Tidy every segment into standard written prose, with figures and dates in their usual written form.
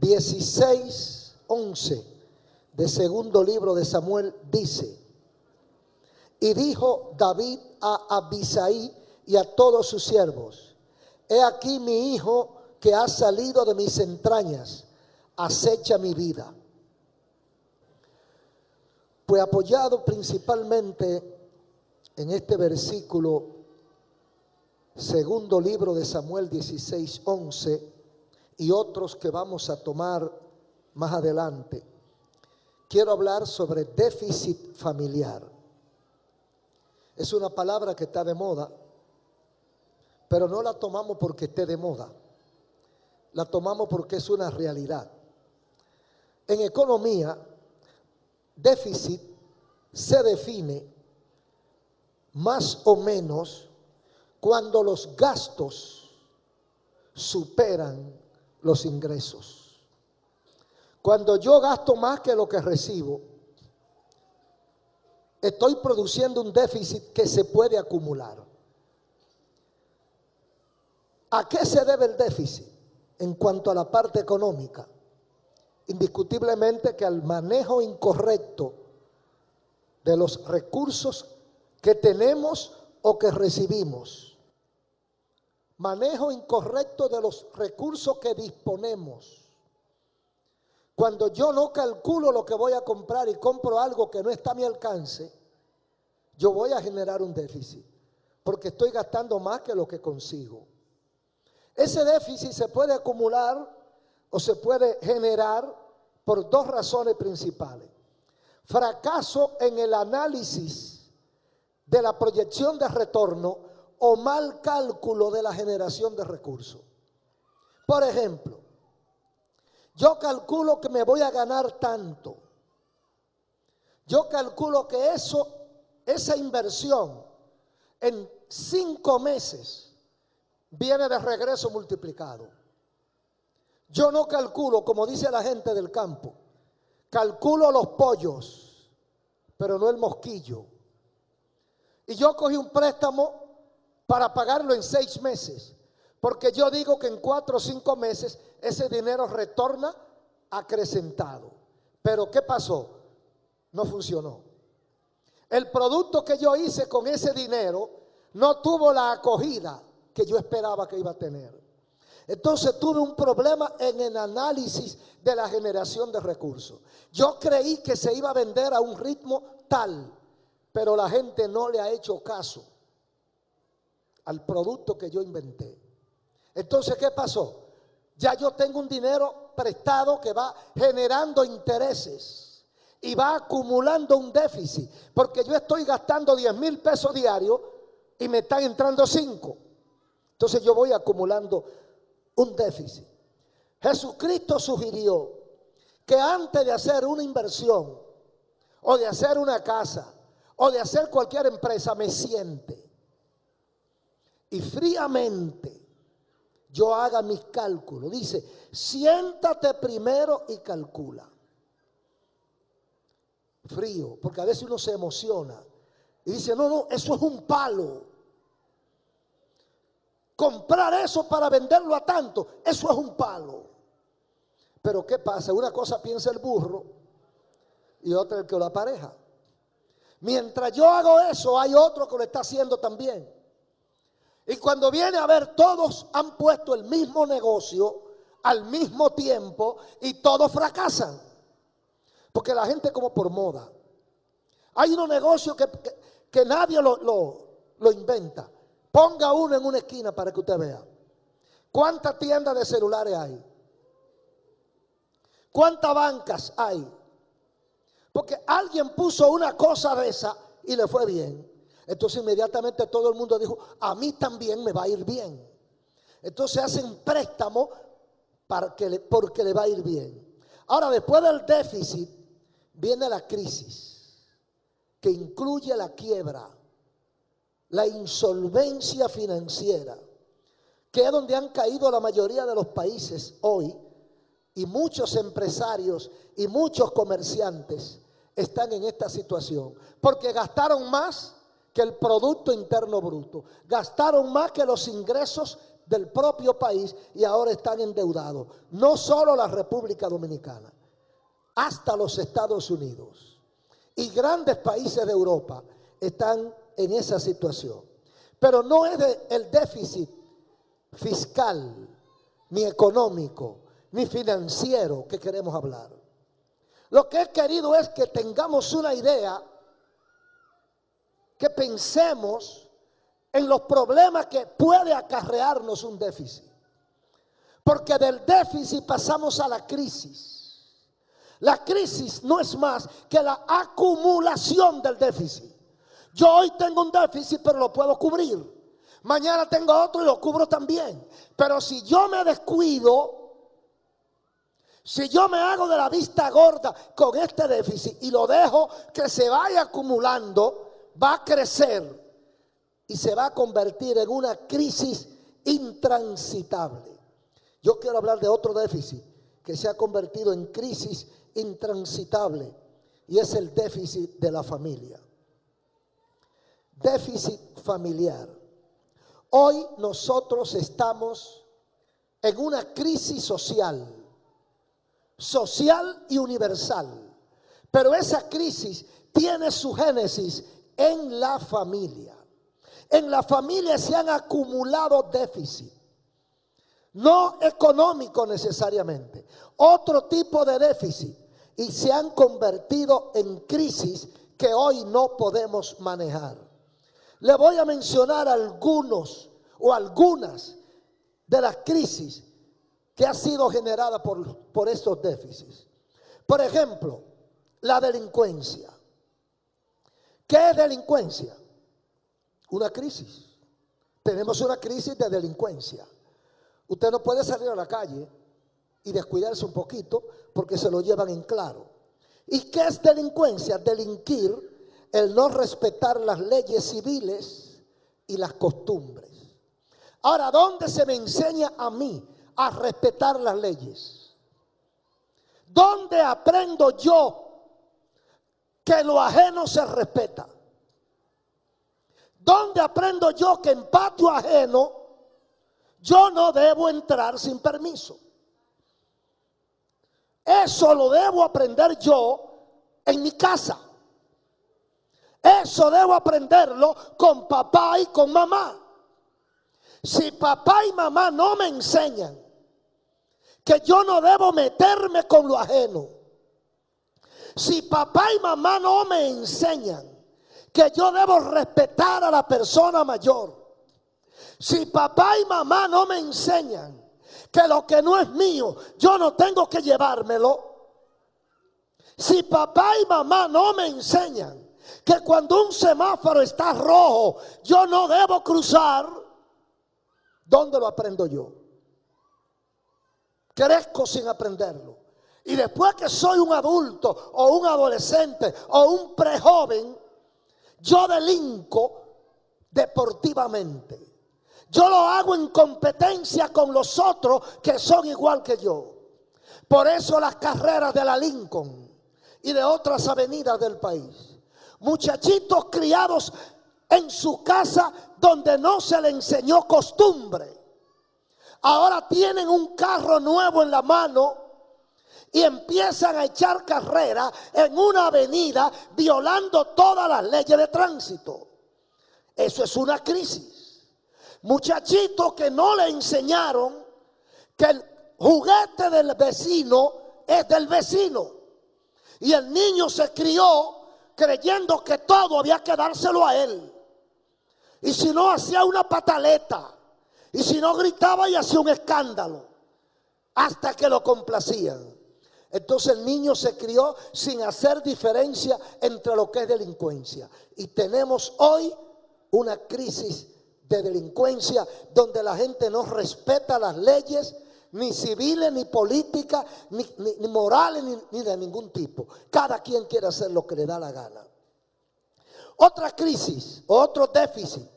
16:11 de segundo libro de Samuel dice: y dijo David a Abisai y a todos sus siervos: he aquí mi hijo que ha salido de mis entrañas, acecha mi vida. Pues apoyado principalmente en este versículo, segundo libro de Samuel 16:11 y otros que vamos a tomar más adelante, quiero hablar sobre déficit familiar. Es una palabra que está de moda, pero no la tomamos porque esté de moda, la tomamos porque es una realidad. En economía, déficit se define más o menos cuando los gastos superan los ingresos. Cuando yo gasto más que lo que recibo, estoy produciendo un déficit que se puede acumular. ¿A qué se debe el déficit en cuanto a la parte económica? Indiscutiblemente que al manejo incorrecto de los recursos que tenemos o que recibimos. Manejo incorrecto de los recursos que disponemos. Cuando yo no calculo lo que voy a comprar y compro algo que no está a mi alcance, yo voy a generar un déficit, porque estoy gastando más que lo que consigo. Ese déficit se puede acumular o se puede generar por dos razones principales: fracaso en el análisis de la proyección de retorno o mal cálculo de la generación de recursos. Por ejemplo, yo calculo que me voy a ganar tanto. Yo calculo que esa inversión en 5 meses viene de regreso multiplicado. Yo no calculo, como dice la gente del campo, calculo los pollos, pero no el mosquillo. Y yo cogí un préstamo para pagarlo en 6 meses, porque yo digo que en 4 o 5 meses ese dinero retorna acrecentado. Pero ¿qué pasó? No funcionó. El producto que yo hice con ese dinero no tuvo la acogida que yo esperaba que iba a tener. Entonces tuve un problema en el análisis de la generación de recursos. Yo creí que se iba a vender a un ritmo tal, pero la gente no le ha hecho caso al producto que yo inventé. Entonces, ¿qué pasó? Ya yo tengo un dinero prestado que va generando intereses y va acumulando un déficit, porque yo estoy gastando 10,000 pesos diarios y me están entrando 5. Entonces yo voy acumulando un déficit. Jesucristo sugirió que antes de hacer una inversión o de hacer una casa o de hacer cualquier empresa, me siente y fríamente yo haga mis cálculos. Dice: siéntate primero y calcula. Frío, porque a veces uno se emociona y dice: no, eso es un palo. Comprar eso para venderlo a tanto, eso es un palo. Pero ¿qué pasa? Una cosa piensa el burro y otra el que lo apareja. Mientras yo hago eso, hay otro que lo está haciendo también. Y cuando viene a ver, todos han puesto el mismo negocio al mismo tiempo y todos fracasan. Porque la gente, como por moda. Hay unos negocios que nadie lo inventa. Ponga uno en una esquina para que usted vea. ¿Cuántas tiendas de celulares hay? ¿Cuántas bancas hay? Porque alguien puso una cosa de esa y le fue bien. Entonces inmediatamente todo el mundo dijo: a mí también me va a ir bien. Entonces hacen préstamo porque le va a ir bien. Ahora, después del déficit viene la crisis, que incluye la quiebra, la insolvencia financiera, que es donde han caído la mayoría de los países hoy, y muchos empresarios y muchos comerciantes están en esta situación, porque gastaron más que el Producto Interno Bruto, gastaron más que los ingresos del propio país y ahora están endeudados. No solo la República Dominicana, hasta los Estados Unidos y grandes países de Europa están en esa situación. Pero no es el déficit fiscal, ni económico, ni financiero que queremos hablar. Lo que he querido es que tengamos una idea, que pensemos en los problemas que puede acarrearnos un déficit. Porque del déficit pasamos a la crisis. La crisis no es más que la acumulación del déficit. Yo hoy tengo un déficit, pero lo puedo cubrir. Mañana tengo otro y lo cubro también. Pero si yo me descuido, si yo me hago de la vista gorda con este déficit y lo dejo que se vaya acumulando, va a crecer y se va a convertir en una crisis intransitable. Yo quiero hablar de otro déficit que se ha convertido en crisis intransitable y es el déficit de la familia. Déficit familiar. Hoy nosotros estamos en una crisis social y universal, pero esa crisis tiene su génesis en la familia. En la familia se han acumulado déficits, no económico necesariamente, otro tipo de déficit, y se han convertido en crisis que hoy no podemos manejar. Le voy a mencionar algunos o algunas de las crisis que ha sido generada por estos déficits. Por ejemplo, la delincuencia. ¿Qué es delincuencia? Una crisis. Tenemos una crisis de delincuencia. Usted no puede salir a la calle y descuidarse un poquito porque se lo llevan en claro. ¿Y qué es delincuencia? Delinquir, el no respetar las leyes civiles y las costumbres. Ahora, ¿dónde se me enseña a mí a respetar las leyes? ¿Dónde aprendo yo que lo ajeno se respeta? ¿Dónde aprendo yo que en patio ajeno yo no debo entrar sin permiso? Eso lo debo aprender yo en mi casa. Eso debo aprenderlo con papá y con mamá. Si papá y mamá no me enseñan que yo no debo meterme con lo ajeno, si papá y mamá no me enseñan que yo debo respetar a la persona mayor, si papá y mamá no me enseñan que lo que no es mío yo no tengo que llevármelo, si papá y mamá no me enseñan que cuando un semáforo está rojo yo no debo cruzar, ¿dónde lo aprendo yo? Crezco sin aprenderlo. Y después que soy un adulto o un adolescente o un prejoven, yo delinco deportivamente. Yo lo hago en competencia con los otros que son igual que yo. Por eso las carreras de la Lincoln y de otras avenidas del país. Muchachitos criados en su casa donde no se le enseñó costumbre. Ahora tienen un carro nuevo en la mano y empiezan a echar carrera en una avenida violando todas las leyes de tránsito. Eso es una crisis. Muchachitos que no le enseñaron que el juguete del vecino es del vecino. Y el niño se crió creyendo que todo había que dárselo a él. Y si no, hacía una pataleta. Y si no, gritaba y hacía un escándalo. Hasta que lo complacían. Entonces el niño se crió sin hacer diferencia entre lo que es delincuencia. Y tenemos hoy una crisis de delincuencia donde la gente no respeta las leyes, ni civiles, ni políticas, ni morales, ni de ningún tipo. Cada quien quiere hacer lo que le da la gana. Otra crisis, otro déficit,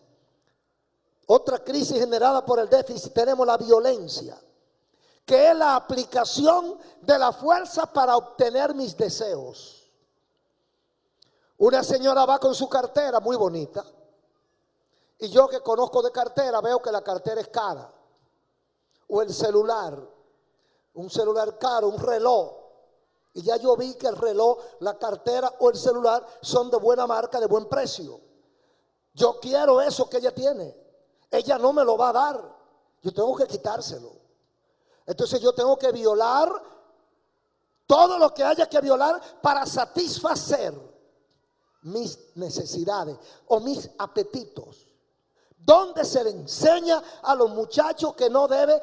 otra crisis generada por el déficit, tenemos la violencia, que es la aplicación de la fuerza para obtener mis deseos. Una señora va con su cartera muy bonita, y yo que conozco de cartera veo que la cartera es cara. o el celular, un celular caro, un reloj. Y ya yo vi que el reloj, la cartera o el celular son de buena marca, de buen precio. Yo quiero eso que ella tiene. Ella no me lo va a dar. Yo tengo que quitárselo. Entonces yo tengo que violar todo lo que haya que violar para satisfacer mis necesidades o mis apetitos. Donde se le enseña a los muchachos que no debe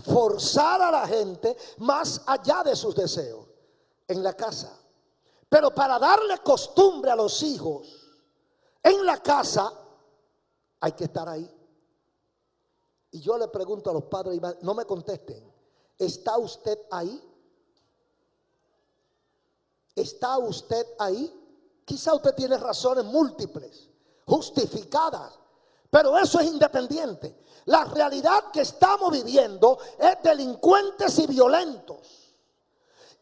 forzar a la gente más allá de sus deseos. En la casa. Pero para darle costumbre a los hijos en la casa hay que estar ahí. Y yo le pregunto a los padres y madres, no me contesten, ¿está usted ahí? ¿Está usted ahí? Quizá usted tiene razones múltiples, justificadas, pero eso es independiente. La realidad que estamos viviendo es delincuentes y violentos.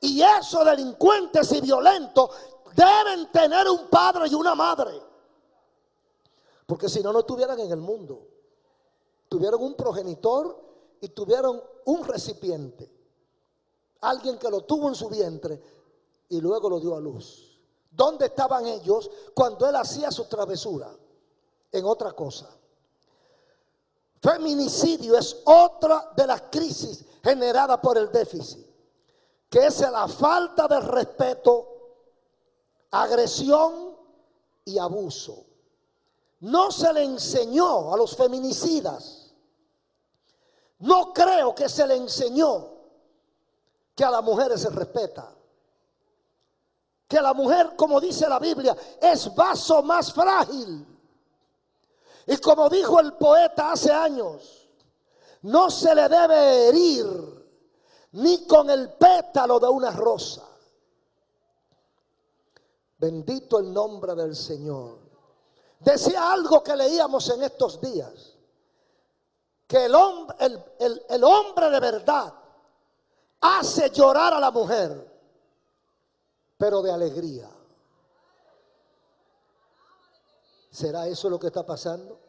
Y esos delincuentes y violentos deben tener un padre y una madre. Porque si no, no estuvieran en el mundo. Tuvieron un progenitor y tuvieron un recipiente. Alguien que lo tuvo en su vientre y luego lo dio a luz. ¿Dónde estaban ellos cuando él hacía su travesura? En otra cosa. Feminicidio es otra de las crisis generadas por el déficit, que es la falta de respeto, agresión y abuso. No se le enseñó a los feminicidas, no creo que se le enseñó que a las mujeres se respeta, que la mujer, como dice la Biblia, es vaso más frágil. Y como dijo el poeta hace años, no se le debe herir ni con el pétalo de una rosa. Bendito el nombre del Señor. Decía algo que leíamos en estos días, que el hombre de verdad hace llorar a la mujer, pero de alegría. ¿Será eso lo que está pasando?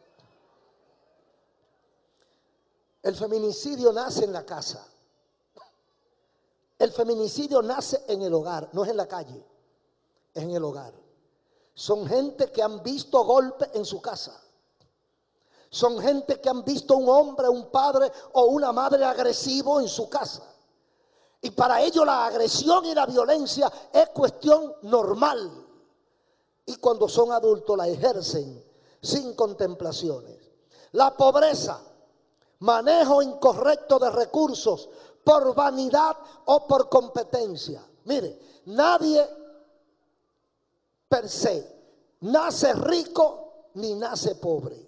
El feminicidio nace en la casa. El feminicidio nace en el hogar, no es en la calle, es en el hogar. Son gente que han visto golpes en su casa. Son gente que han visto un hombre, un padre o una madre agresivo en su casa. Y para ellos la agresión y la violencia es cuestión normal. Y cuando son adultos la ejercen sin contemplaciones. La pobreza, manejo incorrecto de recursos por vanidad o por competencia. Mire, nadie per se nace rico ni nace pobre.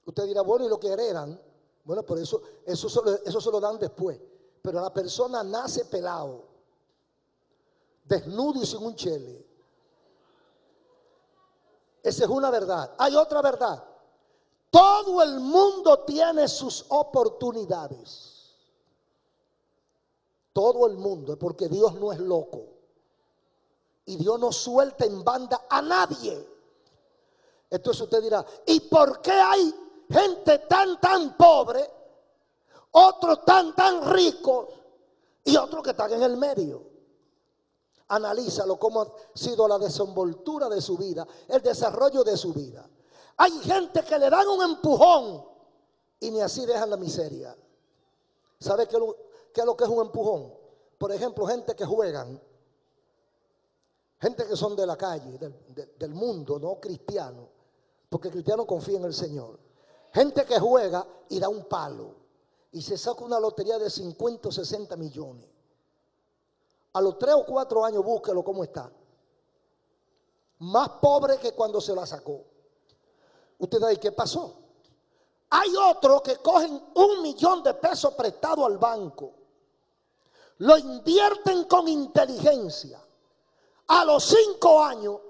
Usted dirá, bueno, ¿y lo que heredan? Bueno, por eso se lo dan después. Pero la persona nace pelado, desnudo y sin un chele. Esa es una verdad. Hay otra verdad. Todo el mundo tiene sus oportunidades. Todo el mundo, porque Dios no es loco. Y Dios no suelta en banda a nadie. Entonces usted dirá, ¿y por qué hay gente tan pobre, otros tan ricos y otros que están en el medio? Analízalo cómo ha sido la desenvoltura de su vida, el desarrollo de su vida. Hay gente que le dan un empujón y ni así dejan la miseria. ¿Sabe qué es lo que es un empujón? Por ejemplo, gente que juegan, gente que son de la calle, del mundo, no cristiano, porque el cristiano confía en el Señor. Gente que juega y da un palo y se saca una lotería de 50 o 60 millones. A los 3 o 4 años búsquelo cómo está. Más pobre que cuando se la sacó. Usted ahí, ¿qué pasó? Hay otros que cogen $1 millón de pesos prestado al banco. Lo invierten con inteligencia. A los 5 años,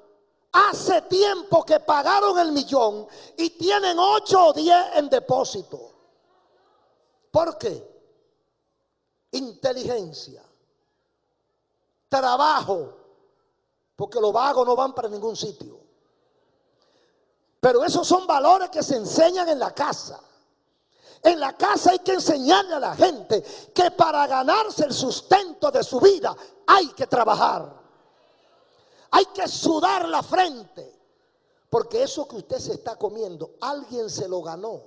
hace tiempo que pagaron el millón y tienen 8 o 10 en depósito. ¿Por qué? Inteligencia. Trabajo, porque los vagos no van para ningún sitio. Pero esos son valores que se enseñan en la casa. En la casa hay que enseñarle a la gente que para ganarse el sustento de su vida hay que trabajar. Hay que sudar la frente. Porque eso que usted se está comiendo, alguien se lo ganó.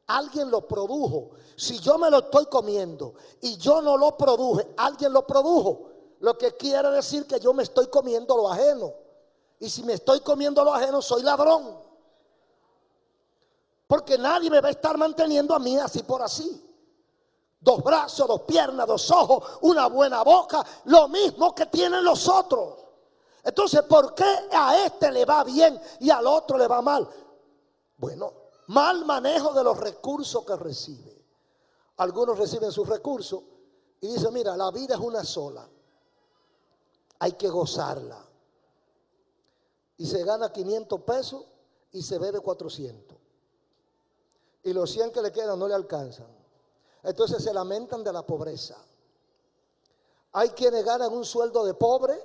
Alguien lo produjo. Si yo me lo estoy comiendo y yo no lo produje, alguien lo produjo. Lo que quiere decir que yo me estoy comiendo lo ajeno. Y si me estoy comiendo lo ajeno, soy ladrón. Porque nadie me va a estar manteniendo a mí así por así. 2 brazos, 2 piernas, 2 ojos, una buena boca, lo mismo que tienen los otros. Entonces, ¿por qué a este le va bien y al otro le va mal? Bueno, mal manejo de los recursos que recibe. Algunos reciben sus recursos y dicen, mira, la vida es una sola. Hay que gozarla. Y se gana 500 pesos y se bebe 400. Y los 100 que le quedan no le alcanzan. Entonces se lamentan de la pobreza. Hay quienes ganan un sueldo de pobre,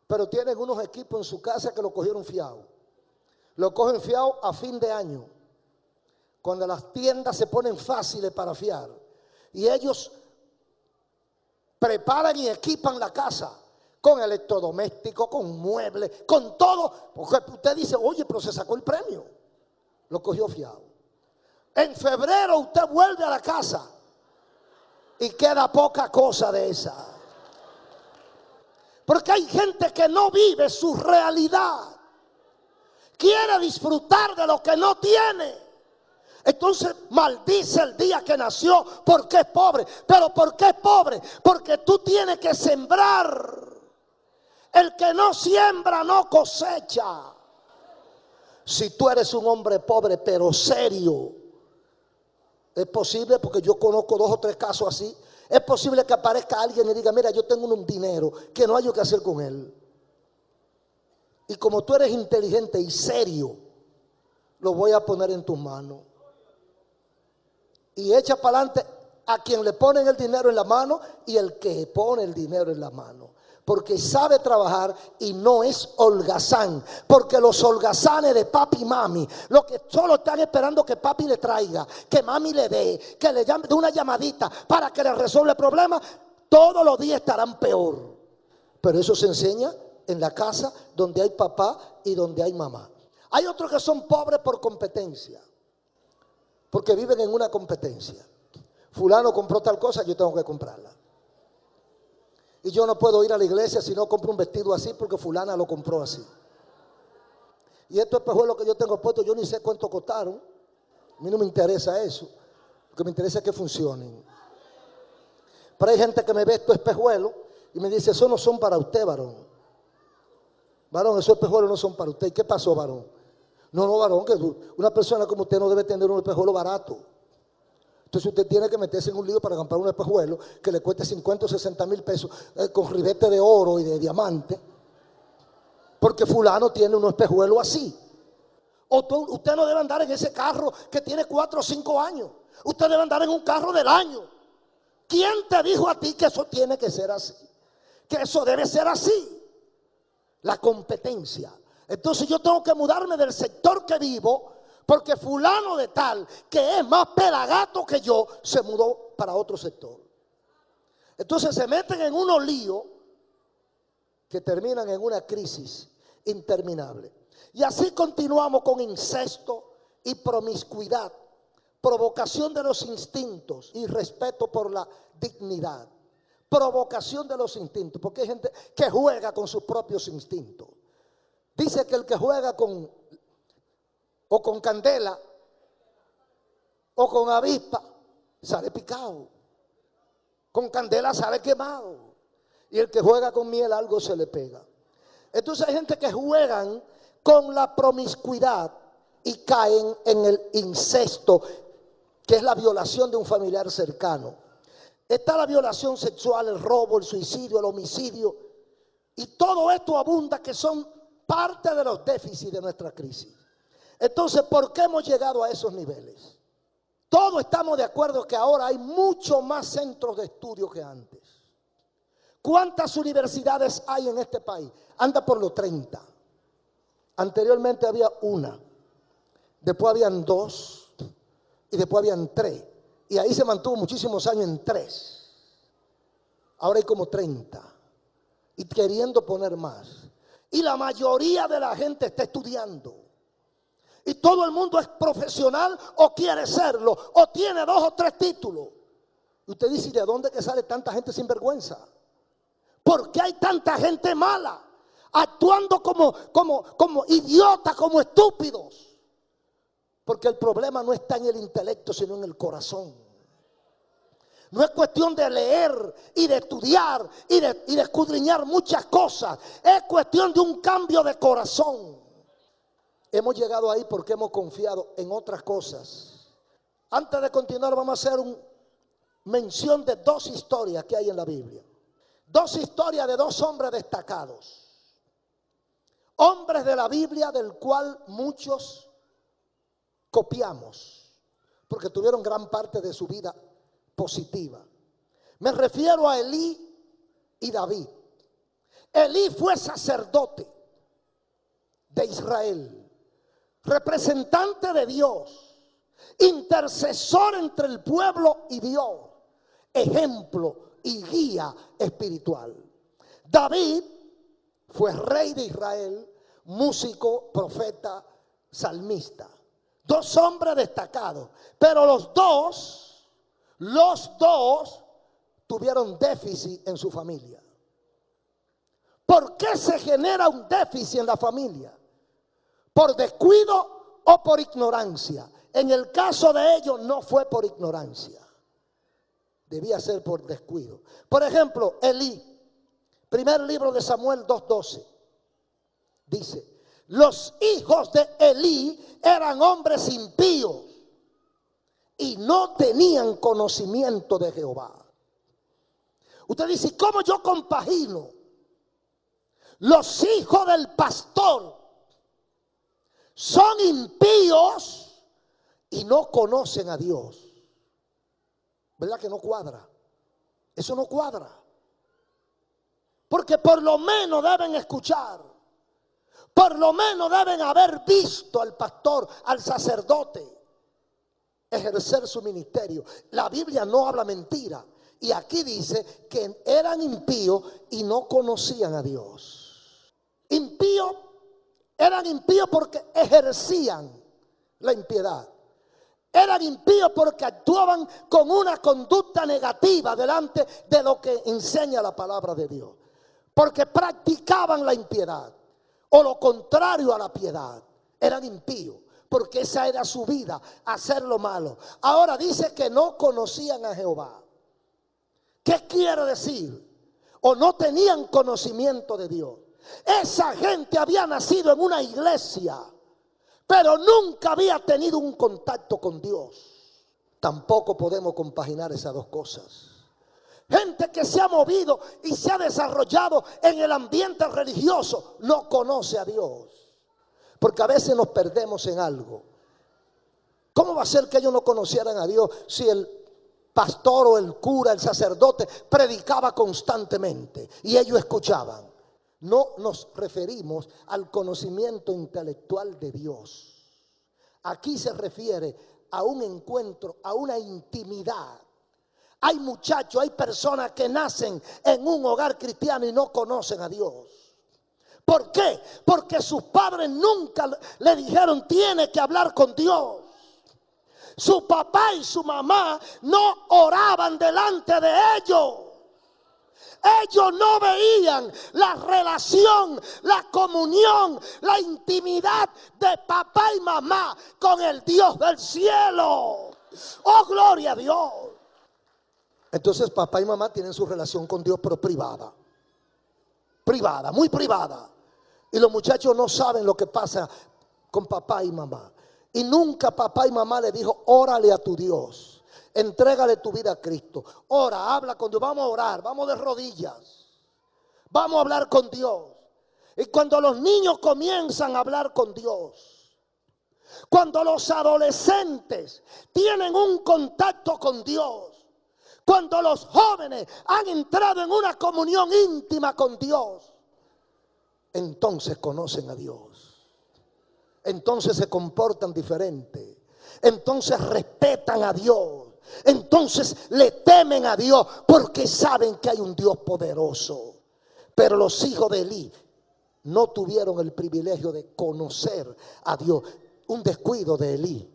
pero tienen unos equipos en su casa que lo cogieron fiado. Lo cogen fiado a fin de año, cuando las tiendas se ponen fáciles para fiar. Y ellos preparan y equipan la casa con electrodomésticos, con muebles, con todo. Porque usted dice, oye, pero se sacó el premio. Lo cogió fiado. En febrero usted vuelve a la casa y queda poca cosa de esa. Porque hay gente que no vive su realidad. Quiere disfrutar de lo que no tiene. Entonces maldice el día que nació porque es pobre. ¿Pero por qué es pobre? Porque tú tienes que sembrar. El que no siembra no cosecha. Si tú eres un hombre pobre pero serio, es posible, porque yo conozco 2 o 3 casos así. Es posible que aparezca alguien y diga, mira, yo tengo un dinero que no hay que hacer con él. Y como tú eres inteligente y serio, lo voy a poner en tus manos. Y echa para adelante a quien le ponen el dinero en la mano y el que pone el dinero en la mano. Porque sabe trabajar y no es holgazán. Porque los holgazanes de papi y mami, los que solo están esperando que papi le traiga, que mami le dé, que le llame de una llamadita para que le resuelva el problema, todos los días estarán peor. Pero eso se enseña en la casa donde hay papá y donde hay mamá. Hay otros que son pobres por competencia, porque viven en una competencia. Fulano compró tal cosa, yo tengo que comprarla. Y yo no puedo ir a la iglesia si no compro un vestido así porque fulana lo compró así. Y estos espejuelos que yo tengo puestos, yo ni sé cuánto costaron. A mí no me interesa eso. Lo que me interesa es que funcionen. Pero hay gente que me ve estos espejuelos y me dice, esos no son para usted, varón. Varón, esos espejuelos no son para usted. ¿Y qué pasó, varón? No, varón, que una persona como usted no debe tener un espejuelo barato. Entonces usted tiene que meterse en un lío para comprar un espejuelo que le cueste 50 o 60 mil pesos con ribete de oro y de diamante. Porque fulano tiene un espejuelo así. Usted no debe andar en ese carro que tiene 4 o 5 años. Usted debe andar en un carro del año. ¿Quién te dijo a ti que eso tiene que ser así? Que eso debe ser así. La competencia. Entonces yo tengo que mudarme del sector que vivo, porque fulano de tal, que es más pelagato que yo, se mudó para otro sector. Entonces se meten en unos líos que terminan en una crisis interminable. Y así continuamos con incesto y promiscuidad, provocación de los instintos y respeto por la dignidad. Provocación de los instintos, porque hay gente que juega con sus propios instintos. Dice que el que juega con candela o con avispa sale picado, con candela sale quemado, y el que juega con miel algo se le pega. Entonces hay gente que juegan con la promiscuidad y caen en el incesto, que es la violación de un familiar cercano. Está la violación sexual, el robo, el suicidio, el homicidio, y todo esto abunda, que son parte de los déficits de nuestra crisis. Entonces, ¿por qué hemos llegado a esos niveles? Todos estamos de acuerdo que ahora hay mucho más centros de estudio que antes. ¿Cuántas universidades hay en este país? Anda por los 30. Anteriormente había una, después habían 2, y después habían 3. Y ahí se mantuvo muchísimos años en 3. Ahora hay como 30 y queriendo poner más. Y la mayoría de la gente está estudiando. Y todo el mundo es profesional o quiere serlo o tiene 2 o 3 títulos. Y usted dice, ¿de dónde que sale tanta gente sin vergüenza? ¿Por qué hay tanta gente mala? Actuando como idiotas, como estúpidos. Porque el problema no está en el intelecto, sino en el corazón. No es cuestión de leer y de estudiar y de escudriñar muchas cosas. Es cuestión de un cambio de corazón. Hemos llegado ahí porque hemos confiado en otras cosas. Antes de continuar, vamos a hacer una mención de 2 historias que hay en la Biblia. 2 historias de 2 hombres destacados. Hombres de la Biblia del cual muchos copiamos, porque tuvieron gran parte de su vida positiva. Me refiero a Elí y David. Elí fue sacerdote de Israel, representante de Dios, intercesor entre el pueblo y Dios, ejemplo y guía espiritual. David fue rey de Israel, músico, profeta, salmista. 2 hombres destacados, pero los dos tuvieron déficit en su familia. ¿Por qué se genera un déficit en la familia? ¿Por descuido o por ignorancia? En el caso de ellos no fue por ignorancia, debía ser por descuido. Por ejemplo, Elí, primer libro de Samuel 2:12, dice: los hijos de Elí eran hombres impíos y no tenían conocimiento de Jehová. Usted dice, ¿cómo yo compagino? Los hijos del pastor son impíos y no conocen a Dios. ¿Verdad que no cuadra? Eso no cuadra. Porque por lo menos deben escuchar. Por lo menos deben haber visto al pastor, al sacerdote, ejercer su ministerio. La Biblia no habla mentira. Y aquí dice que eran impíos y no conocían a Dios. Eran impíos porque ejercían la impiedad. Eran impíos porque actuaban con una conducta negativa delante de lo que enseña la palabra de Dios. Porque practicaban la impiedad. O lo contrario a la piedad. Eran impíos, porque esa era su vida, hacer lo malo. Ahora dice que no conocían a Jehová. ¿Qué quiere decir? O no tenían conocimiento de Dios. Esa gente había nacido en una iglesia, pero nunca había tenido un contacto con Dios. Tampoco podemos compaginar esas 2 cosas. Gente que se ha movido y se ha desarrollado en el ambiente religioso no conoce a Dios. Porque a veces nos perdemos en algo. ¿Cómo va a ser que ellos no conocieran a Dios si el pastor o el cura, el sacerdote predicaba constantemente y ellos escuchaban? No nos referimos al conocimiento intelectual de Dios. Aquí se refiere a un encuentro, a una intimidad. Hay muchachos, hay personas que nacen en un hogar cristiano y no conocen a Dios. ¿Por qué? Porque sus padres nunca le dijeron tiene que hablar con Dios. Su papá y su mamá no oraban delante de ellos. Ellos no veían la relación, la comunión, la intimidad de papá y mamá con el Dios del cielo. ¡Oh, gloria a Dios! Entonces papá y mamá tienen su relación con Dios, pero privada. Privada, muy privada. Y los muchachos no saben lo que pasa con papá y mamá. Y nunca papá y mamá le dijo, órale a tu Dios. Entrégale tu vida a Cristo. Ora, habla con Dios. Vamos a orar, vamos de rodillas. Vamos a hablar con Dios. Y cuando los niños comienzan a hablar con Dios, cuando los adolescentes tienen un contacto con Dios, cuando los jóvenes han entrado en una comunión íntima con Dios, entonces conocen a Dios. Entonces se comportan diferente. entonces respetan a Dios, entonces le temen a Dios porque saben que hay un Dios poderoso. Pero los hijos de Elí no tuvieron el privilegio de conocer a Dios. Un descuido de Elí,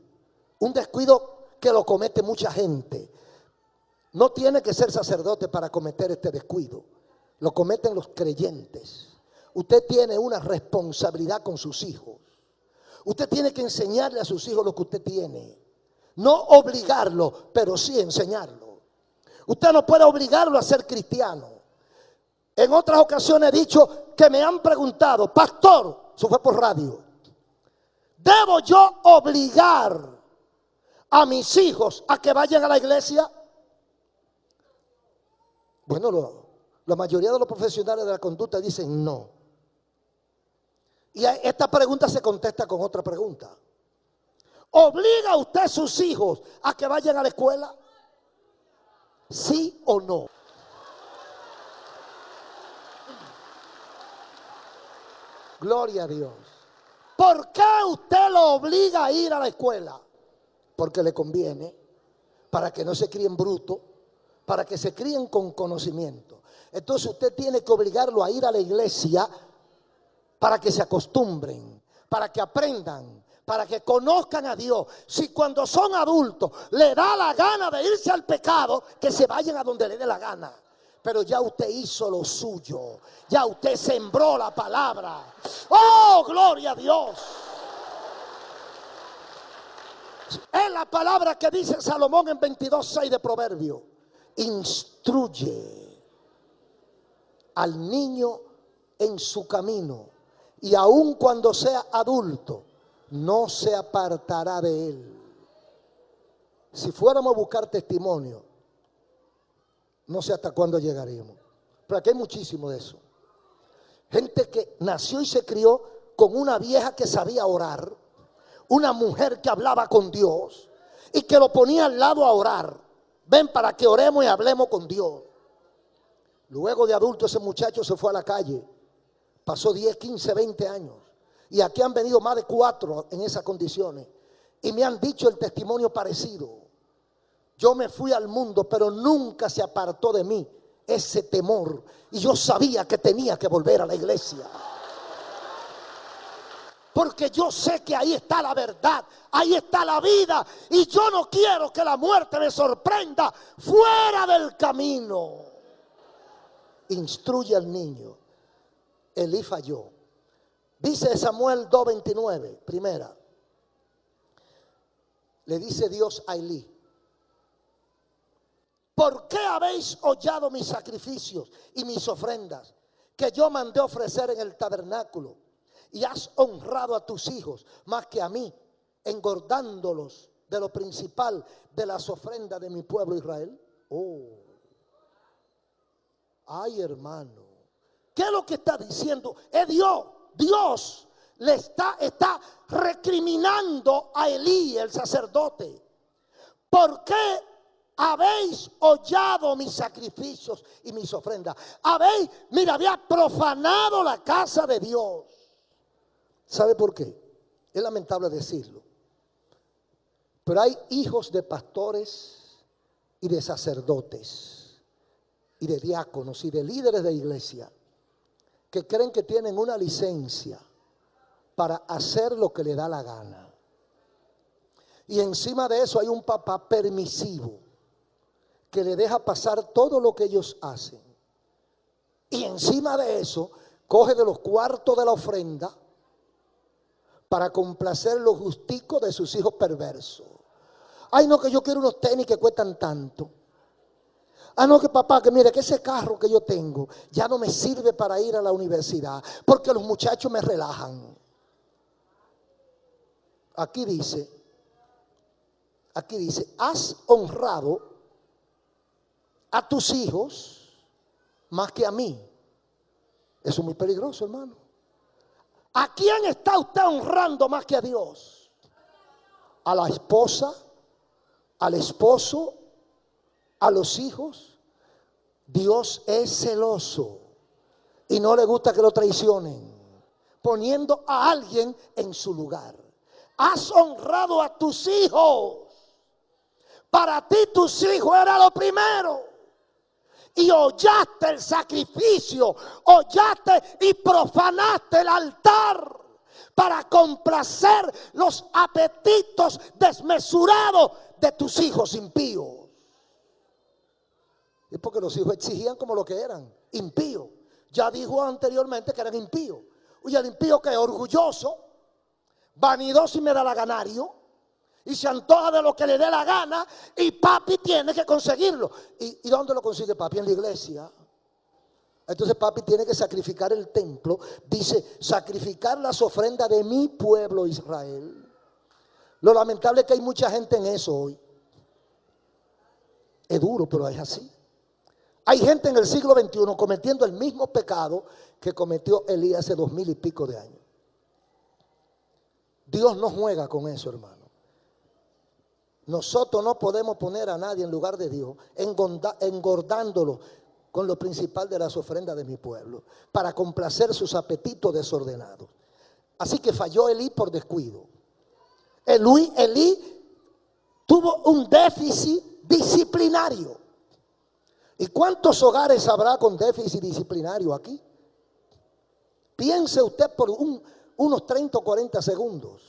un descuido que lo comete mucha gente. No tiene que ser sacerdote para cometer este descuido, lo cometen los creyentes. Usted tiene una responsabilidad con sus hijos. Usted tiene que enseñarle a sus hijos lo que usted tiene. No obligarlo, pero sí enseñarlo. Usted no puede obligarlo a ser cristiano. En otras ocasiones he dicho que me han preguntado, pastor, eso fue por radio, ¿debo yo obligar a mis hijos a que vayan a la iglesia? Bueno, la mayoría de los profesionales de la conducta dicen no. Y esta pregunta se contesta con otra pregunta. ¿Obliga usted a sus hijos a que vayan a la escuela? ¿Sí o no? Gloria a Dios. ¿Por qué usted lo obliga a ir a la escuela? Porque le conviene, para que no se críen brutos, para que se críen con conocimiento. Entonces usted tiene que obligarlo a ir a la iglesia para que se acostumbren, para que aprendan, para que conozcan a Dios. Si cuando son adultos le da la gana de irse al pecado, que se vayan a donde le dé la gana. Pero ya usted hizo lo suyo, ya usted sembró la palabra. ¡Oh, gloria a Dios! Es la palabra que dice Salomón en 22:6 de Proverbio. Instruye al niño en su camino, y aun cuando sea adulto, no se apartará de él. Si fuéramos a buscar testimonio, no sé hasta cuándo llegaríamos. Pero aquí hay muchísimo de eso. Gente que nació y se crió con una vieja que sabía orar, una mujer que hablaba con Dios y que lo ponía al lado a orar. Ven para que oremos y hablemos con Dios. Luego de adulto ese muchacho se fue a la calle. Pasó 10, 15, 20 años. Y aquí han venido más de 4 en esas condiciones. Y me han dicho el testimonio parecido. Yo me fui al mundo, pero nunca se apartó de mí ese temor. Y yo sabía que tenía que volver a la iglesia. Porque yo sé que ahí está la verdad, ahí está la vida. Y yo no quiero que la muerte me sorprenda fuera del camino. Instruye al niño. Elí falló. Dice Samuel 2:29, primera. Le dice Dios a Elí: ¿por qué habéis hollado mis sacrificios y mis ofrendas que yo mandé ofrecer en el tabernáculo? Y has honrado a tus hijos más que a mí, engordándolos de lo principal de las ofrendas de mi pueblo Israel. Oh, ay, hermano, ¿qué es lo que está diciendo? Es Dios. Dios le está recriminando a Elí, el sacerdote. ¿Por qué habéis hollado mis sacrificios y mis ofrendas? Había profanado la casa de Dios. ¿Sabe por qué? Es lamentable decirlo, pero hay hijos de pastores y de sacerdotes y de diáconos y de líderes de iglesia que creen que tienen una licencia para hacer lo que le da la gana. Y encima de eso hay un papá permisivo que le deja pasar todo lo que ellos hacen. Y encima de eso coge de los cuartos de la ofrenda para complacer los gusticos de sus hijos perversos. Ay, no, que yo quiero unos tenis que cuestan tanto. Ah, no, que papá, que mire, que ese carro que yo tengo ya no me sirve para ir a la universidad porque los muchachos me relajan. Aquí dice, has honrado a tus hijos más que a mí. Eso es muy peligroso, hermano. ¿A quién está usted honrando más que a Dios? ¿A la esposa? ¿Al esposo? ¿A los hijos? Dios es celoso y no le gusta que lo traicionen, poniendo a alguien en su lugar. has honrado a tus hijos. Para ti tus hijos era lo primero. Y hollaste el sacrificio, hollaste y profanaste el altar para complacer los apetitos desmesurados de tus hijos impíos. Y porque los hijos exigían como lo que eran, impíos. Ya dijo anteriormente que eran impíos. Y el impío que es orgulloso, vanidoso y medalaganario, y se antoja de lo que le dé la gana, y papi tiene que conseguirlo. ¿Y dónde lo consigue papi? En la iglesia. Entonces papi tiene que sacrificar el templo. Dice, sacrificar las ofrendas de mi pueblo Israel. Lo lamentable es que hay mucha gente en eso hoy. Es duro, pero es así. Hay gente en el siglo XXI cometiendo el mismo pecado que cometió Elías hace 2000 y pico de años. Dios no juega con eso, hermano. Nosotros no podemos poner a nadie en lugar de Dios, engordándolo con lo principal de las ofrendas de mi pueblo, para complacer sus apetitos desordenados. Así que falló Elí por descuido. Elí tuvo un déficit disciplinario. ¿Y cuántos hogares habrá con déficit disciplinario aquí? Piense usted por unos 30 o 40 segundos.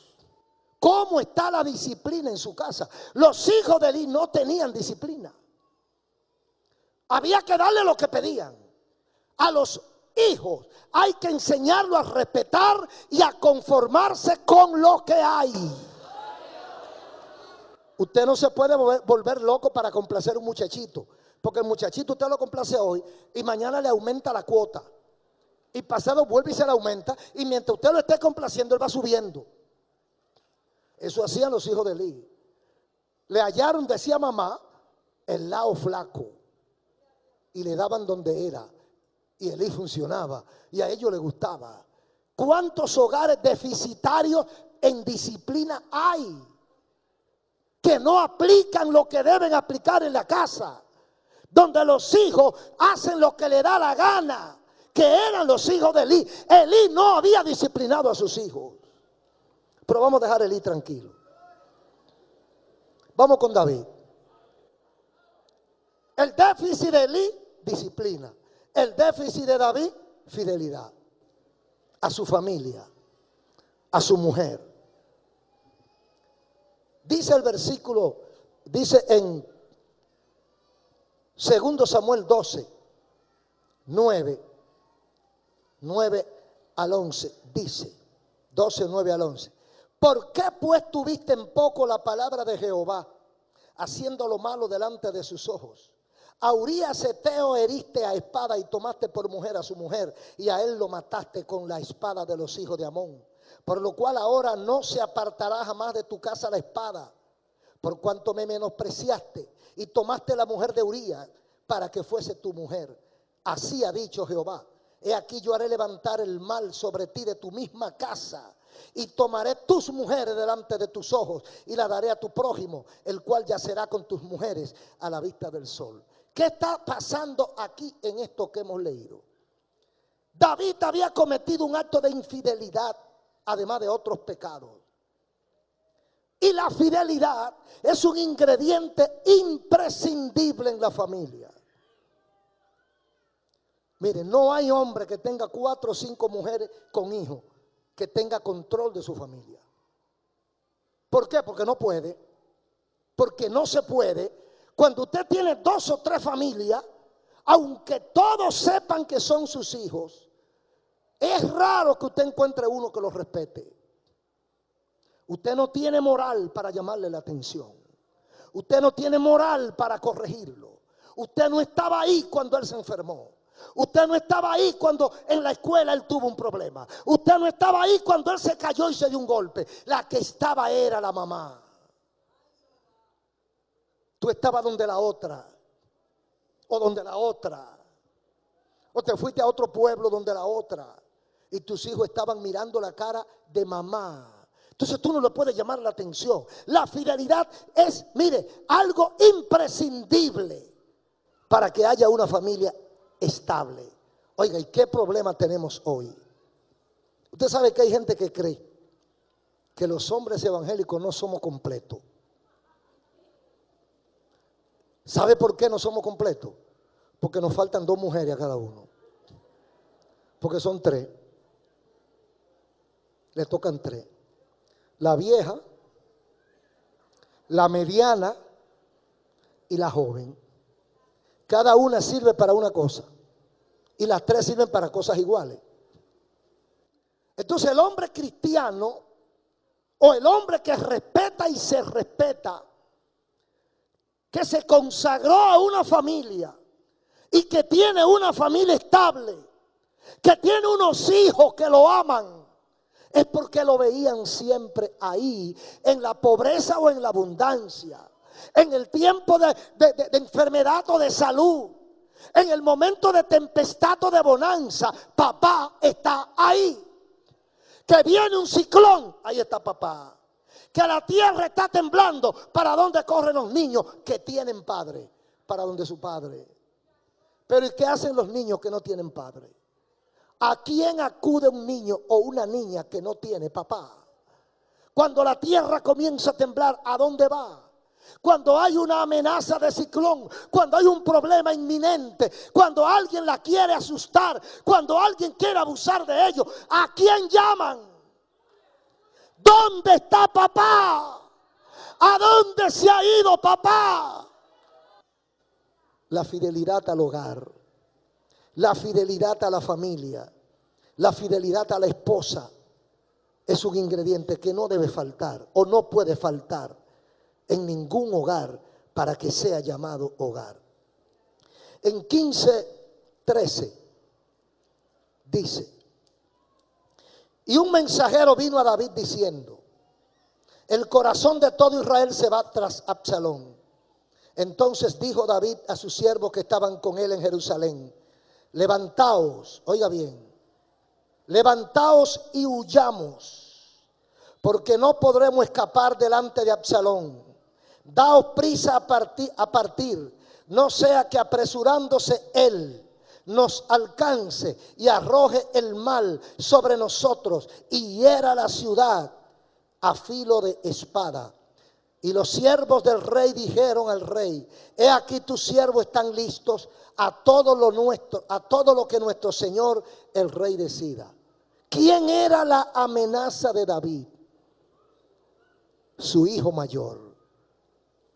¿Cómo está la disciplina en su casa? Los hijos de Elí no tenían disciplina. Había que darle lo que pedían. A los hijos hay que enseñarlo a respetar y a conformarse con lo que hay. Usted no se puede volver loco para complacer a un muchachito, porque el muchachito usted lo complace hoy y mañana le aumenta la cuota. Y pasado vuelve y se le aumenta, y mientras usted lo esté complaciendo, él va subiendo. Eso hacían los hijos de Elí. Le hallaron, decía mamá, el lado flaco. Y le daban donde era. Y Elí funcionaba. Y a ellos les gustaba. ¿Cuántos hogares deficitarios en disciplina hay? Que no aplican lo que deben aplicar en la casa. Donde los hijos hacen lo que le da la gana. Que eran los hijos de Elí. Elí no había disciplinado a sus hijos. Pero vamos a dejar a Elí tranquilo. Vamos con David. El déficit de Elí, disciplina. El déficit de David, fidelidad. A su familia, a su mujer. Dice el versículo, dice en 2 Samuel 12, 9 al 11, dice, 12, 9 al 11. ¿Por qué pues tuviste en poco la palabra de Jehová, haciendo lo malo delante de sus ojos? A Urías Eteo heriste a espada y tomaste por mujer a su mujer, y a él lo mataste con la espada de los hijos de Amón. Por lo cual ahora no se apartará jamás de tu casa la espada, por cuanto me menospreciaste y tomaste la mujer de Urías para que fuese tu mujer. Así ha dicho Jehová: he aquí yo haré levantar el mal sobre ti de tu misma casa, y tomaré tus mujeres delante de tus ojos y la daré a tu prójimo, el cual yacerá con tus mujeres a la vista del sol. ¿Qué está pasando aquí en esto que hemos leído? David había cometido un acto de infidelidad, además de otros pecados. Y la fidelidad es un ingrediente imprescindible en la familia. Miren, no hay hombre que tenga 4 o 5 mujeres con hijos que tenga control de su familia. ¿Por qué? Porque no puede. Porque no se puede. Cuando usted tiene 2 o 3 familias, aunque todos sepan que son sus hijos, es raro que usted encuentre uno que los respete. Usted no tiene moral para llamarle la atención. Usted no tiene moral para corregirlo. Usted no estaba ahí cuando él se enfermó. Usted no estaba ahí cuando en la escuela él tuvo un problema. Usted no estaba ahí cuando él se cayó y se dio un golpe. La que estaba era la mamá. Tú estabas donde la otra, o donde la otra, o te fuiste a otro pueblo donde la otra, y tus hijos estaban mirando la cara de mamá. Entonces tú no le puedes llamar la atención. La fidelidad es, mire, algo imprescindible para que haya una familia estable. Oiga, ¿y qué problema tenemos hoy? Usted sabe que hay gente que cree que los hombres evangélicos no somos completos. ¿Sabe por qué no somos completos? Porque nos faltan 2 mujeres a cada uno. Porque son 3. Le tocan 3. La vieja, la mediana y la joven. Cada una sirve para una cosa. Y las 3 sirven para cosas iguales. Entonces el hombre cristiano o el hombre que respeta y se respeta, que se consagró a una familia y que tiene una familia estable, que tiene unos hijos que lo aman, es porque lo veían siempre ahí, en la pobreza o en la abundancia, en el tiempo de enfermedad o de salud, en el momento de tempestad o de bonanza. Papá está ahí. Que viene un ciclón, ahí está papá. Que la tierra está temblando, ¿para dónde corren los niños que tienen padre? Para donde su padre. Pero ¿y qué hacen los niños que no tienen padre? ¿A quién acude un niño o una niña que no tiene papá? Cuando la tierra comienza a temblar, ¿a dónde va? Cuando hay una amenaza de ciclón, cuando hay un problema inminente, cuando alguien la quiere asustar, cuando alguien quiere abusar de ellos, ¿a quién llaman? ¿Dónde está papá? ¿A dónde se ha ido papá? La fidelidad al hogar, la fidelidad a la familia, la fidelidad a la esposa es un ingrediente que no debe faltar o no puede faltar en ningún hogar para que sea llamado hogar. En 15:13 dice: y un mensajero vino a David diciendo: el corazón de todo Israel se va tras Absalón. Entonces dijo David a sus siervos que estaban con él en Jerusalén: levantaos, oiga bien, levantaos y huyamos, porque no podremos escapar delante de Absalón. Daos prisa a partir, no sea que apresurándose él nos alcance y arroje el mal sobre nosotros y hiera la ciudad a filo de espada. Y los siervos del rey dijeron al rey: he aquí tus siervos están listos a todo lo que nuestro señor el rey decida. ¿Quién era la amenaza de David? Su hijo mayor,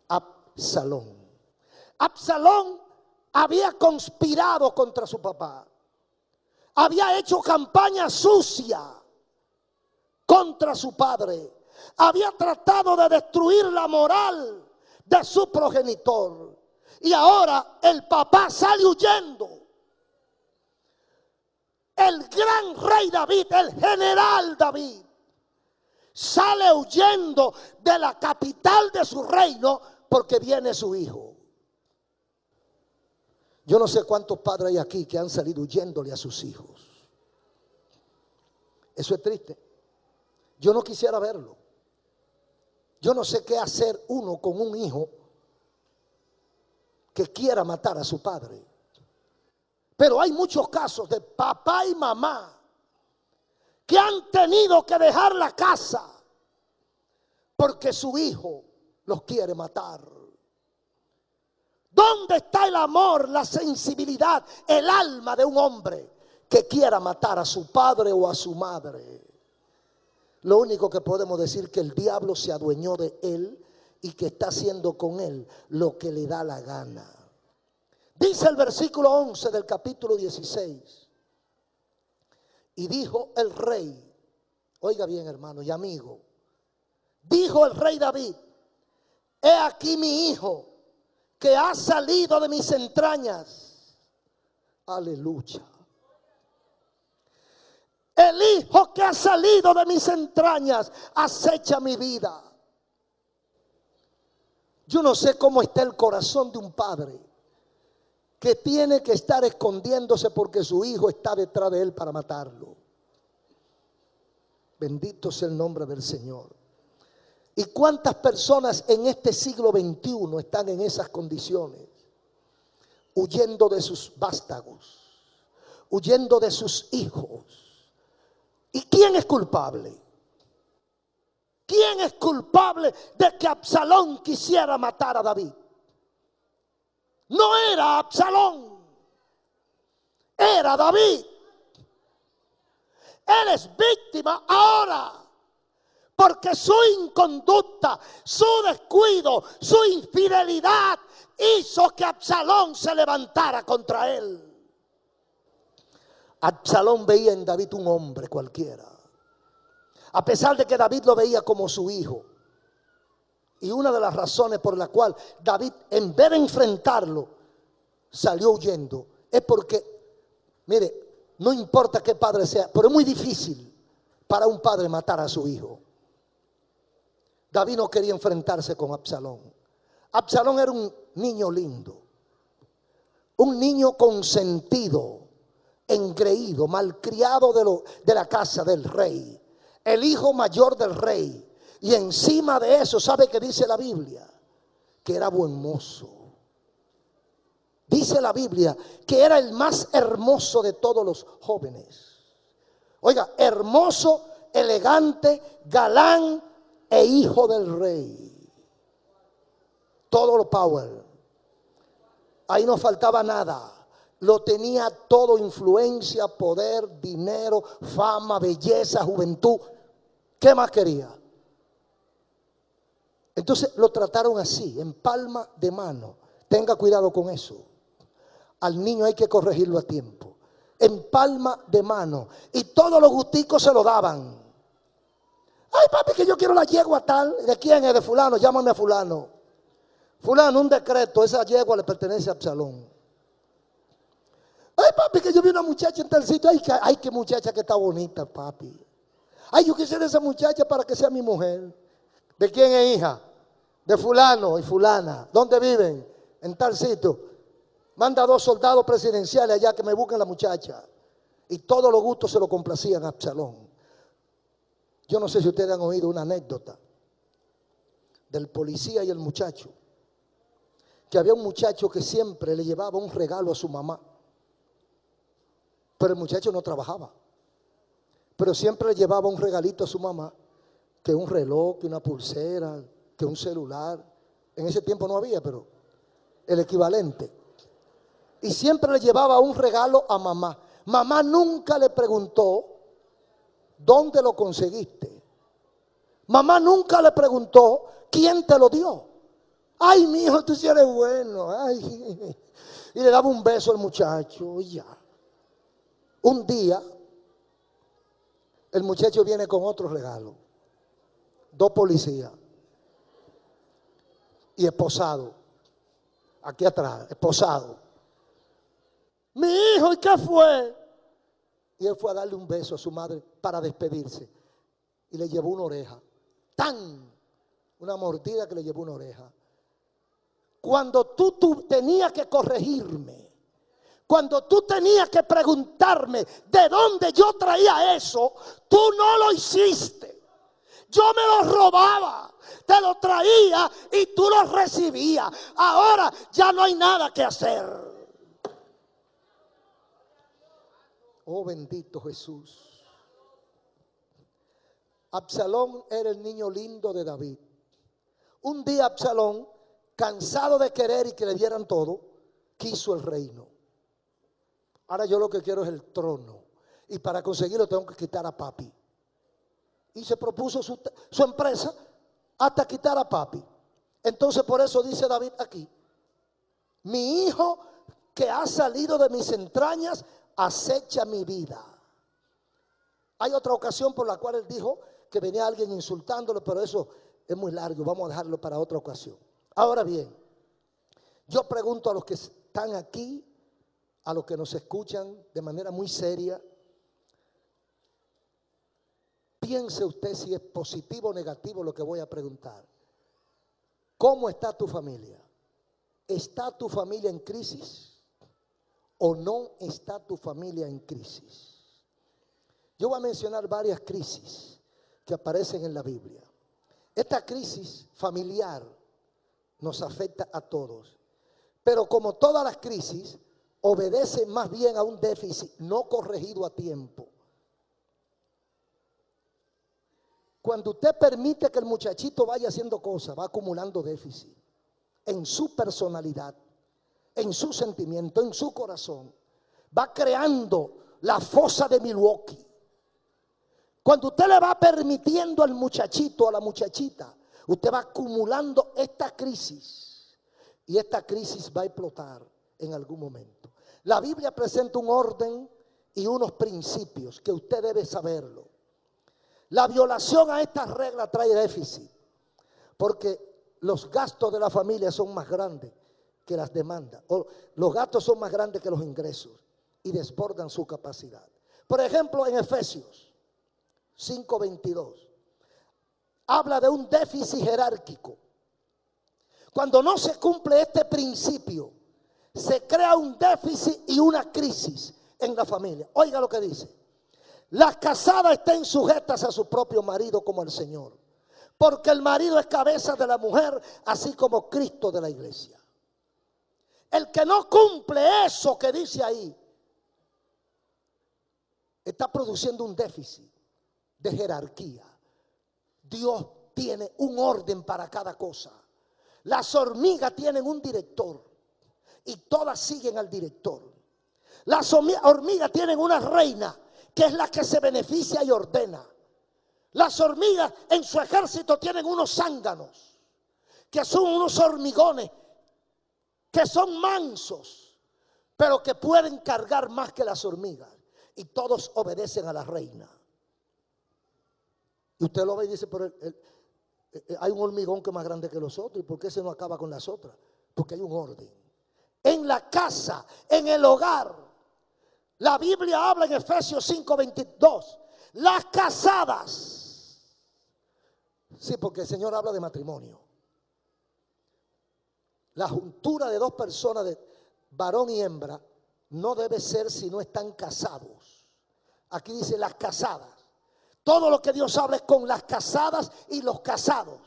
Absalón. Absalón había conspirado contra su papá. Había hecho campaña sucia contra su padre. Había tratado de destruir la moral de su progenitor. Y ahora el papá sale huyendo. El gran rey David, el general David, sale huyendo de la capital de su reino porque viene su hijo. Yo no sé cuántos padres hay aquí que han salido huyéndole a sus hijos. Eso es triste. Yo no quisiera verlo. Yo no sé qué hacer uno con un hijo que quiera matar a su padre. Pero hay muchos casos de papá y mamá que han tenido que dejar la casa porque su hijo los quiere matar. ¿Dónde está el amor, la sensibilidad, el alma de un hombre que quiera matar a su padre o a su madre? Lo único que podemos decir es que el diablo se adueñó de él y que está haciendo con él lo que le da la gana. Dice el versículo 11 del capítulo 16. Y dijo el rey, oiga bien hermano y amigo, dijo el rey David: he aquí mi hijo que ha salido de mis entrañas. Aleluya. El hijo que ha salido de mis entrañas acecha mi vida. Yo no sé cómo está el corazón de un padre que tiene que estar escondiéndose porque su hijo está detrás de él para matarlo. Bendito sea el nombre del Señor. ¿Y cuántas personas en este siglo XXI están en esas condiciones? Huyendo de sus vástagos, huyendo de sus hijos. ¿Y quién es culpable? ¿Quién es culpable de que Absalón quisiera matar a David? No era Absalón, era David. Él es víctima ahora porque su inconducta, su descuido, su infidelidad hizo que Absalón se levantara contra él. Absalón veía en David un hombre cualquiera, a pesar de que David lo veía como su hijo. Y una de las razones por la cual David, en vez de enfrentarlo, salió huyendo, es porque, mire, no importa qué padre sea, pero es muy difícil para un padre matar a su hijo. David no quería enfrentarse con Absalón. Absalón era un niño lindo, un niño consentido, engreído, malcriado de la casa del rey, el hijo mayor del rey. Y encima de eso, ¿sabe qué dice la Biblia? Que era buen mozo. Dice la Biblia que era el más hermoso de todos los jóvenes. Oiga, hermoso, elegante, galán e hijo del rey. Todo lo power. Ahí no faltaba nada. Lo tenía todo: influencia, poder, dinero, fama, belleza, juventud. ¿Qué más quería? Entonces lo trataron así, en palma de mano. Tenga cuidado con eso. Al niño hay que corregirlo a tiempo. En palma de mano. Y todos los gusticos se lo daban. Ay, papi, que yo quiero la yegua tal. ¿De quién es? De fulano. Llámame a fulano. Fulano, un decreto. Esa yegua le pertenece a Absalón. Ay, papi, que yo vi una muchacha en tal sitio. Ay, qué muchacha que está bonita, papi. Ay, yo quisiera esa muchacha para que sea mi mujer. ¿De quién es hija? De fulano y fulana. ¿Dónde viven? En tal sitio. Manda 2 soldados presidenciales allá que me busquen la muchacha. Y todos los gustos se lo complacían a Absalón. Yo no sé si ustedes han oído una anécdota del policía y el muchacho. Que había un muchacho que siempre le llevaba un regalo a su mamá. Pero el muchacho no trabajaba. Pero siempre le llevaba un regalito a su mamá. Que un reloj, que una pulsera, que un celular. En ese tiempo no había, pero el equivalente. Y siempre le llevaba un regalo a mamá. Mamá nunca le preguntó, ¿dónde lo conseguiste? Mamá nunca le preguntó, ¿quién te lo dio? Ay, mi hijo, tú sí eres bueno. Ay. Y le daba un beso al muchacho y ya. Un día, el muchacho viene con otro regalo. 2 policías. Y esposado. Aquí atrás, esposado. Mi hijo, ¿y qué fue? Y él fue a darle un beso a su madre para despedirse. Y le llevó una oreja. ¡Tan! Una mordida que le llevó una oreja. Cuando tú tenías que corregirme, cuando tú tenías que preguntarme de dónde yo traía eso, tú no lo hiciste. Yo me lo robaba, te lo traía y tú lo recibías. Ahora ya no hay nada que hacer. Oh, bendito Jesús. Absalón era el niño lindo de David. Un día Absalón, cansado de querer y que le dieran todo, quiso el reino. Ahora yo lo que quiero es el trono. Y para conseguirlo tengo que quitar a papi. Y se propuso su empresa hasta quitar a papi. Entonces por eso dice David aquí: mi hijo que ha salido de mis entrañas acecha mi vida. Hay otra ocasión por la cual él dijo que venía alguien insultándolo, pero eso es muy largo, vamos a dejarlo para otra ocasión. Ahora bien, yo pregunto a los que están aquí, a los que nos escuchan de manera muy seria, piense usted si es positivo o negativo lo que voy a preguntar. ¿Cómo está tu familia? ¿Está tu familia en crisis o no está tu familia en crisis? Yo voy a mencionar varias crisis que aparecen en la Biblia. Esta crisis familiar nos afecta a todos, pero como todas las crisis, obedece más bien a un déficit no corregido a tiempo. Cuando usted permite que el muchachito vaya haciendo cosas, va acumulando déficit en su personalidad, en su sentimiento, en su corazón. Va creando la fosa de Milwaukee. Cuando usted le va permitiendo al muchachito, a la muchachita, usted va acumulando esta crisis. Y esta crisis va a explotar en algún momento. La Biblia presenta un orden y unos principios que usted debe saberlo. La violación a estas reglas trae déficit, porque los gastos de la familia son más grandes que las demandas, o los gastos son más grandes que los ingresos y desbordan su capacidad. Por ejemplo, en Efesios 5:22 habla de un déficit jerárquico. Cuando no se cumple este principio, se crea un déficit y una crisis en la familia. Oiga lo que dice: las casadas estén sujetas a su propio marido como al Señor, porque el marido es cabeza de la mujer, así como Cristo de la iglesia. El que no cumple eso que dice ahí, está produciendo un déficit de jerarquía. Dios tiene un orden para cada cosa. Las hormigas tienen un director y todas siguen al director. Las hormigas tienen una reina que es la que se beneficia y ordena. Las hormigas en su ejército tienen unos zánganos, que son unos hormigones, que son mansos, pero que pueden cargar más que las hormigas. Y todos obedecen a la reina. Y usted lo ve y dice, pero hay un hormigón que es más grande que los otros. ¿Y por qué se no acaba con las otras? Porque hay un orden. En la casa, en el hogar. La Biblia habla en Efesios 5:22. Las casadas. Sí, porque el Señor habla de matrimonio. La juntura de dos personas, de varón y hembra, no debe ser si no están casados. Aquí dice las casadas. Todo lo que Dios habla es con las casadas y los casados.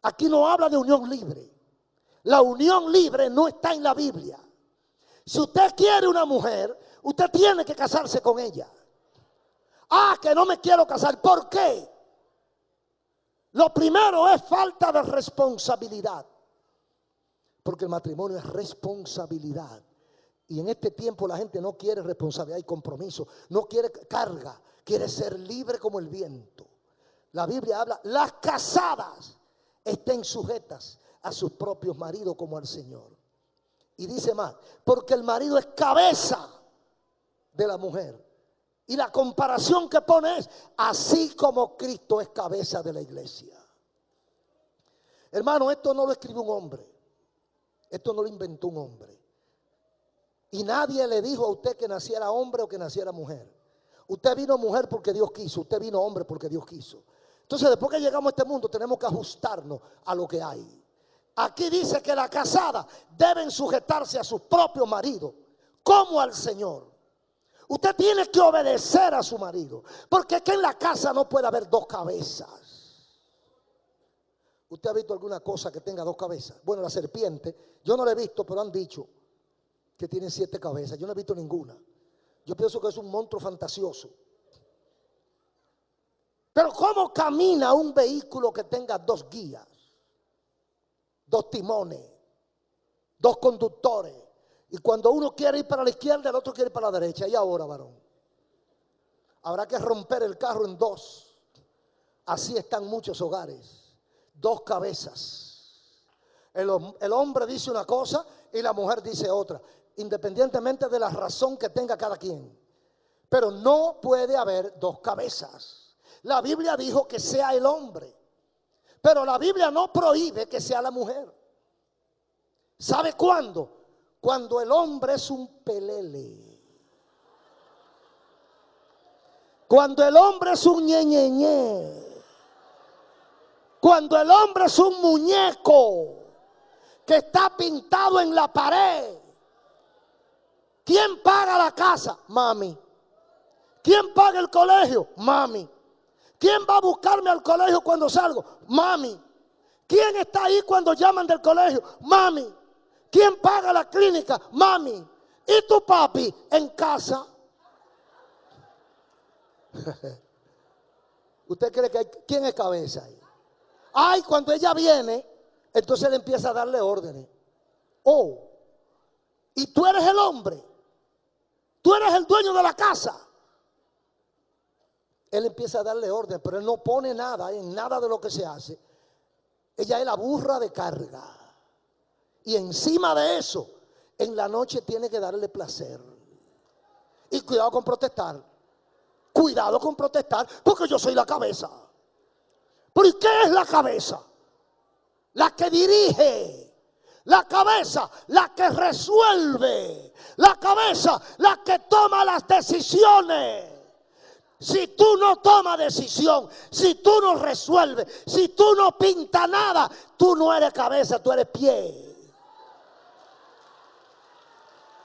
Aquí no habla de unión libre. La unión libre no está en la Biblia. Si usted quiere una mujer, usted tiene que casarse con ella. Ah, que no me quiero casar. ¿Por qué? Lo primero es falta de responsabilidad. Porque el matrimonio es responsabilidad. Y en este tiempo la gente no quiere responsabilidad y compromiso. No quiere carga. Quiere ser libre como el viento. La Biblia habla, las casadas estén sujetas a sus propios maridos como al Señor. Y dice más, porque el marido es cabeza de la mujer. Y la comparación que pone es, así como Cristo es cabeza de la iglesia. Hermano, esto no lo escribió un hombre. Esto no lo inventó un hombre. Y nadie le dijo a usted que naciera hombre o que naciera mujer. Usted vino mujer porque Dios quiso. Usted vino hombre porque Dios quiso. Entonces, después que llegamos a este mundo, tenemos que ajustarnos a lo que hay. Aquí dice que las casadas deben sujetarse a sus propios maridos, como al Señor. Usted tiene que obedecer a su marido, porque es que en la casa no puede haber dos cabezas. ¿Usted ha visto alguna cosa que tenga dos cabezas? Bueno, la serpiente, yo no la he visto, pero han dicho que tiene 7 cabezas. Yo no he visto ninguna. Yo pienso que es un monstruo fantasioso. Pero ¿cómo camina un vehículo que tenga 2 guías, 2 timones, 2 conductores? Y cuando uno quiere ir para la izquierda, el otro quiere ir para la derecha. Y ahora, varón, habrá que romper el carro en 2. Así están muchos hogares. 2 cabezas. El hombre dice una cosa y la mujer dice otra, independientemente de la razón que tenga cada quien. Pero no puede haber 2 cabezas. La Biblia dijo que sea el hombre, pero la Biblia no prohíbe que sea la mujer. ¿Sabe cuándo? Cuando el hombre es un pelele. Cuando el hombre es un ñeñeñe. Cuando el hombre es un muñeco que está pintado en la pared. ¿Quién paga la casa? Mami. ¿Quién paga el colegio? Mami. ¿Quién va a buscarme al colegio cuando salgo? Mami. ¿Quién está ahí cuando llaman del colegio? Mami. ¿Quién paga la clínica? Mami. ¿Y tu papi en casa? ¿Usted cree que quién es cabeza ahí? Ay, cuando ella viene, entonces él empieza a darle órdenes. Oh, y tú eres el hombre, tú eres el dueño de la casa. Él empieza a darle orden, pero él no pone nada en nada de lo que se hace. Ella es la burra de carga. Y encima de eso, en la noche tiene que darle placer. Y cuidado con protestar. Cuidado con protestar, porque yo soy la cabeza. ¿Pero y qué es la cabeza? La que dirige. La cabeza, la que resuelve. La cabeza, la que toma las decisiones. Si tú no tomas decisión, si tú no resuelves, si tú no pintas nada, tú no eres cabeza, tú eres pie.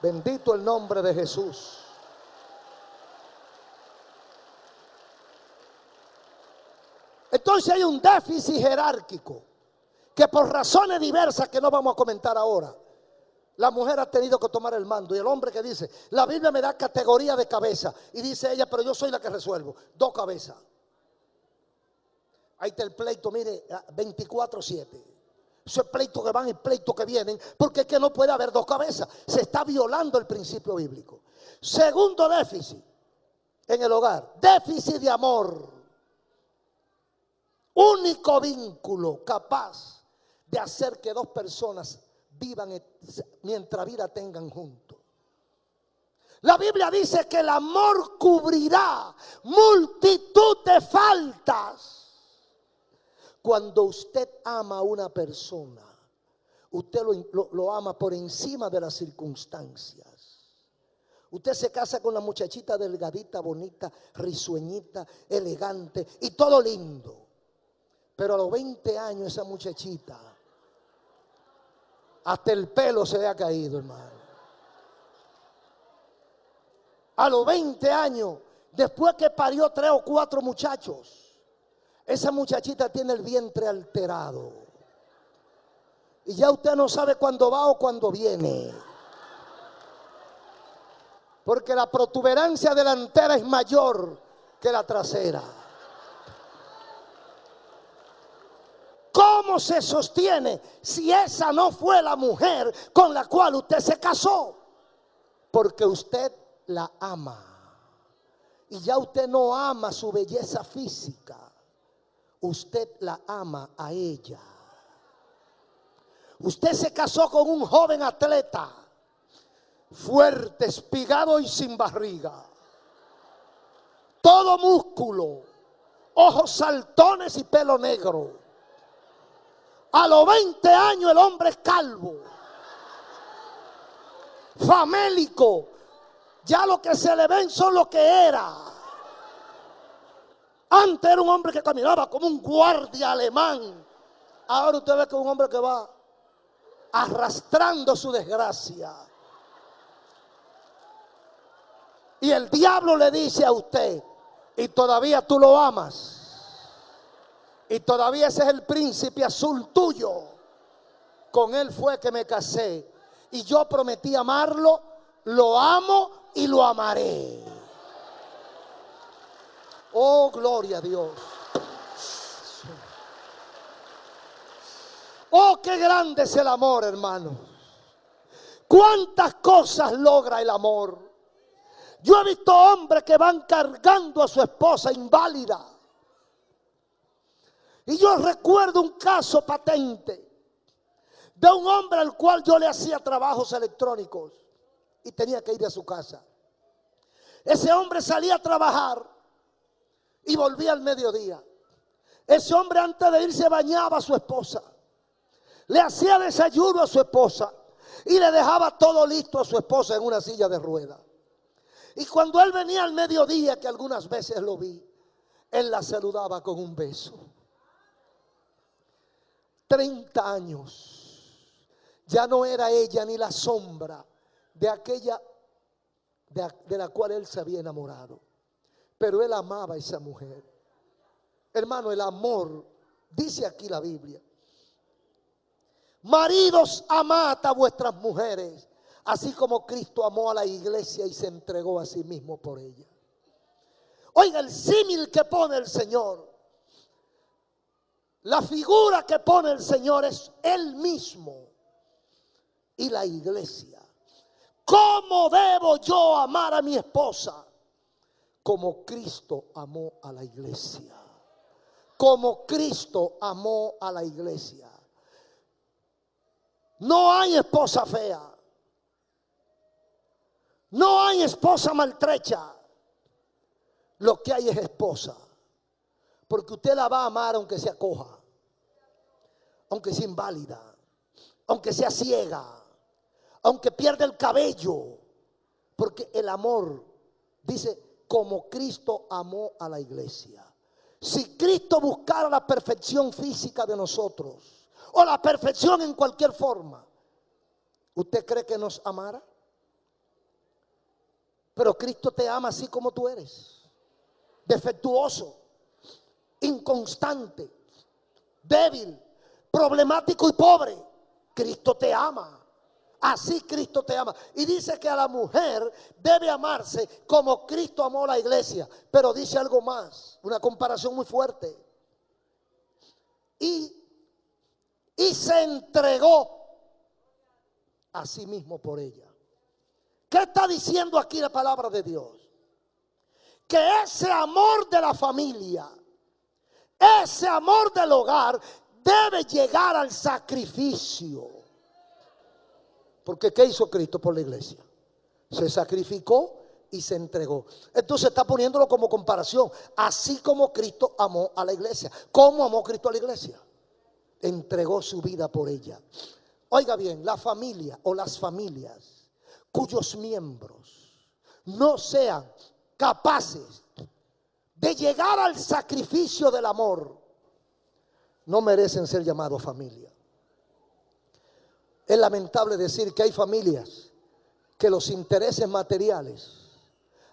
Bendito el nombre de Jesús. Entonces hay un déficit jerárquico que por razones diversas que no vamos a comentar ahora, la mujer ha tenido que tomar el mando. Y el hombre que dice, la Biblia me da categoría de cabeza. Y dice ella, pero yo soy la que resuelvo. Dos cabezas. Ahí está el pleito, mire, 24/7. Eso es pleito que van y pleito que vienen, porque es que no puede haber dos cabezas. Se está violando el principio bíblico. Segundo déficit en el hogar, déficit de amor. Único vínculo capaz de hacer que dos personas vivan mientras vida tengan juntos. La Biblia dice que el amor cubrirá multitud de faltas. Cuando usted ama a una persona, usted lo ama por encima de las circunstancias. Usted se casa con la muchachita delgadita, bonita, risueñita, elegante y todo lindo. Pero a los 20 años esa muchachita, hasta el pelo se le ha caído, hermano. A los 20 años, después que parió 3 o 4 muchachos, esa muchachita tiene el vientre alterado. Y ya usted no sabe cuándo va o cuándo viene. Porque la protuberancia delantera es mayor que la trasera. ¿Cómo se sostiene si esa no fue la mujer con la cual usted se casó? Porque usted la ama. Y ya usted no ama su belleza física. Usted la ama a ella. Usted se casó con un joven atleta, fuerte, espigado y sin barriga. Todo músculo, ojos saltones y pelo negro. A los 20 años el hombre es calvo, famélico. Ya lo que se le ven son lo que era. Antes era un hombre que caminaba como un guardia alemán. Ahora usted ve que es un hombre que va arrastrando su desgracia. Y el diablo le dice a usted, y todavía tú lo amas. Y todavía ese es el príncipe azul tuyo. Con él fue que me casé. Y yo prometí amarlo, lo amo y lo amaré. Oh, gloria a Dios. Oh, qué grande es el amor, hermano. Cuántas cosas logra el amor. Yo he visto hombres que van cargando a su esposa inválida. Y yo recuerdo un caso patente de un hombre al cual yo le hacía trabajos electrónicos y tenía que ir a su casa. Ese hombre salía a trabajar y volvía al mediodía. Ese hombre antes de irse bañaba a su esposa, le hacía desayuno a su esposa y le dejaba todo listo a su esposa en una silla de ruedas. Y cuando él venía al mediodía, que algunas veces lo vi, él la saludaba con un beso. 30 años, ya no era ella ni la sombra de aquella de la cual él se había enamorado. Pero él amaba a esa mujer. Hermano, el amor, dice aquí la Biblia: maridos, amad a vuestras mujeres, así como Cristo amó a la iglesia y se entregó a sí mismo por ella. Oiga el símil que pone el Señor. La figura que pone el Señor es Él mismo y la iglesia. ¿Cómo debo yo amar a mi esposa? Como Cristo amó a la iglesia. Como Cristo amó a la iglesia. No hay esposa fea. No hay esposa maltrecha. Lo que hay es esposa. Porque usted la va a amar aunque sea coja, aunque sea inválida, aunque sea ciega, aunque pierda el cabello. Porque el amor, dice, como Cristo amó a la iglesia. Si Cristo buscara la perfección física de nosotros, o la perfección en cualquier forma, ¿usted cree que nos amara? Pero Cristo te ama así como tú eres, defectuoso, inconstante, débil, problemático y pobre. Cristo te ama. Así Cristo te ama. Y dice que a la mujer debe amarse como Cristo amó a la iglesia. Pero dice algo más, una comparación muy fuerte. Y se entregó a sí mismo por ella. ¿Qué está diciendo aquí la palabra de Dios? Que ese amor de la familia, ese amor del hogar debe llegar al sacrificio. Porque ¿qué hizo Cristo por la iglesia? Se sacrificó y se entregó. Entonces está poniéndolo como comparación. Así como Cristo amó a la iglesia. ¿Cómo amó Cristo a la iglesia? Entregó su vida por ella. Oiga bien, la familia o las familias cuyos miembros no sean capaces de llegar al sacrificio del amor, no merecen ser llamados familia. Es lamentable decir que hay familias que los intereses materiales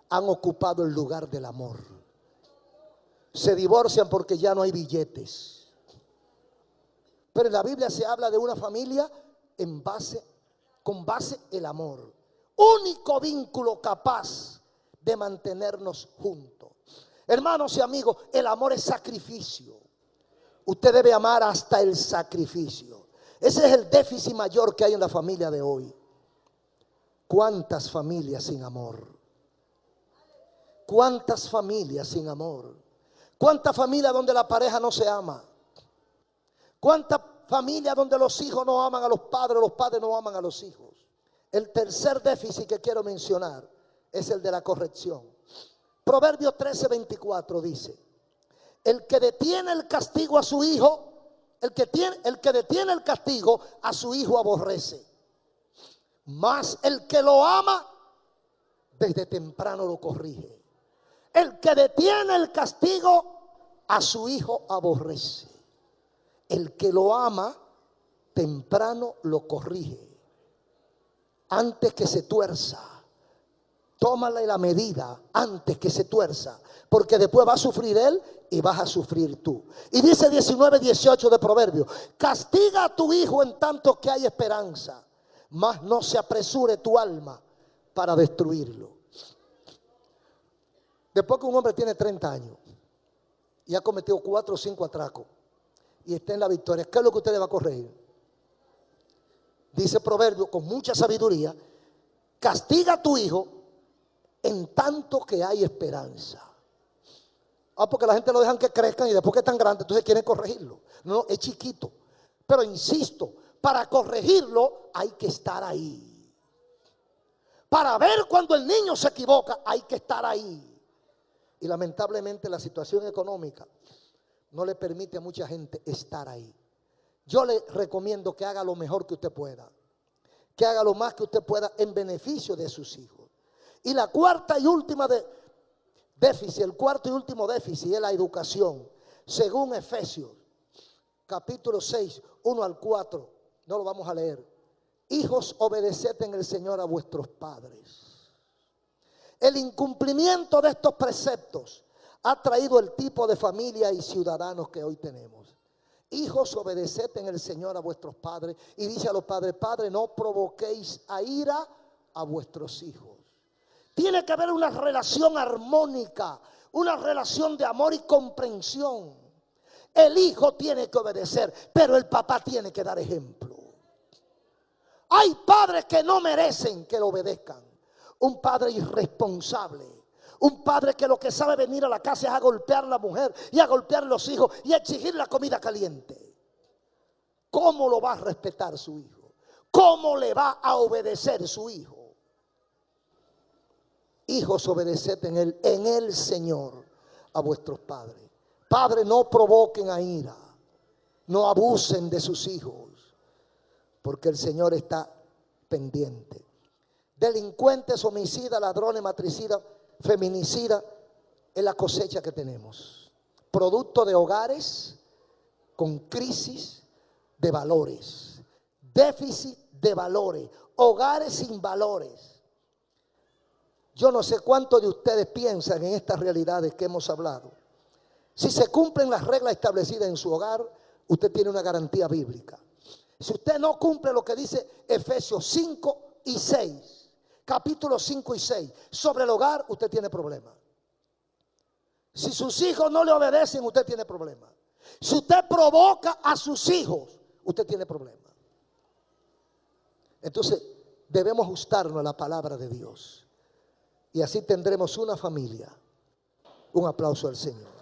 han ocupado el lugar del amor. Se divorcian porque ya no hay billetes. Pero en la Biblia se habla de una familia con base el amor. Único vínculo capaz de mantenernos juntos. Hermanos y amigos, el amor es sacrificio. Usted debe amar hasta el sacrificio. Ese es el déficit mayor que hay en la familia de hoy. ¿Cuántas familias sin amor? ¿Cuántas familias sin amor? ¿Cuántas familias donde la pareja no se ama? ¿Cuántas familias donde los hijos no aman a los padres no aman a los hijos? El tercer déficit que quiero mencionar es el de la corrección. Proverbios 13:24 dice: el que detiene el castigo a su hijo, el que detiene el castigo a su hijo aborrece. Mas el que lo ama, desde temprano lo corrige. El que detiene el castigo a su hijo aborrece. El que lo ama, temprano lo corrige. Antes que se tuerza, tómale la medida antes que se tuerza, porque después va a sufrir él y vas a sufrir tú. Y dice 19:18 de Proverbios: castiga a tu hijo en tanto que hay esperanza, mas no se apresure tu alma para destruirlo. Después que un hombre tiene 30 años y ha cometido 4 o 5 atracos y está en la victoria, ¿qué es lo que usted le va a corregir? Dice Proverbio con mucha sabiduría: castiga a tu hijo en tanto que hay esperanza. Porque la gente lo dejan que crezcan y después que están grandes entonces quieren corregirlo. No, es chiquito. Pero insisto, para corregirlo hay que estar ahí. Para ver cuando el niño se equivoca hay que estar ahí. Y lamentablemente la situación económica no le permite a mucha gente estar ahí. Yo le recomiendo que haga lo mejor que usted pueda, que haga lo más que usted pueda en beneficio de sus hijos. Y la cuarta y última déficit, el cuarto y último déficit es la educación. Según Efesios, capítulo 6, 1 al 4, no lo vamos a leer. Hijos, obedeced en el Señor a vuestros padres. El incumplimiento de estos preceptos ha traído el tipo de familia y ciudadanos que hoy tenemos. Hijos, obedeced en el Señor a vuestros padres. Y dice a los padres: padre, no provoquéis a ira a vuestros hijos. Tiene que haber una relación armónica, una relación de amor y comprensión. El hijo tiene que obedecer, pero el papá tiene que dar ejemplo. Hay padres que no merecen que lo obedezcan. Un padre irresponsable, un padre que lo que sabe venir a la casa es a golpear a la mujer y a golpear a los hijos y a exigir la comida caliente. ¿Cómo lo va a respetar su hijo? ¿Cómo le va a obedecer su hijo? Hijos, obedeced en el Señor a vuestros padres. Padres, no provoquen a ira, no abusen de sus hijos, porque el Señor está pendiente. Delincuentes, homicidas, ladrones, matricidas, feminicidas, es la cosecha que tenemos. Producto de hogares con crisis de valores, déficit de valores, hogares sin valores. Yo no sé cuántos de ustedes piensan en estas realidades que hemos hablado. Si se cumplen las reglas establecidas en su hogar, usted tiene una garantía bíblica. Si usted no cumple lo que dice Efesios 5 y 6, capítulos 5 y 6, sobre el hogar, usted tiene problemas. Si sus hijos no le obedecen, usted tiene problemas. Si usted provoca a sus hijos, usted tiene problemas. Entonces, debemos ajustarnos a la palabra de Dios. Y así tendremos una familia. Un aplauso al Señor.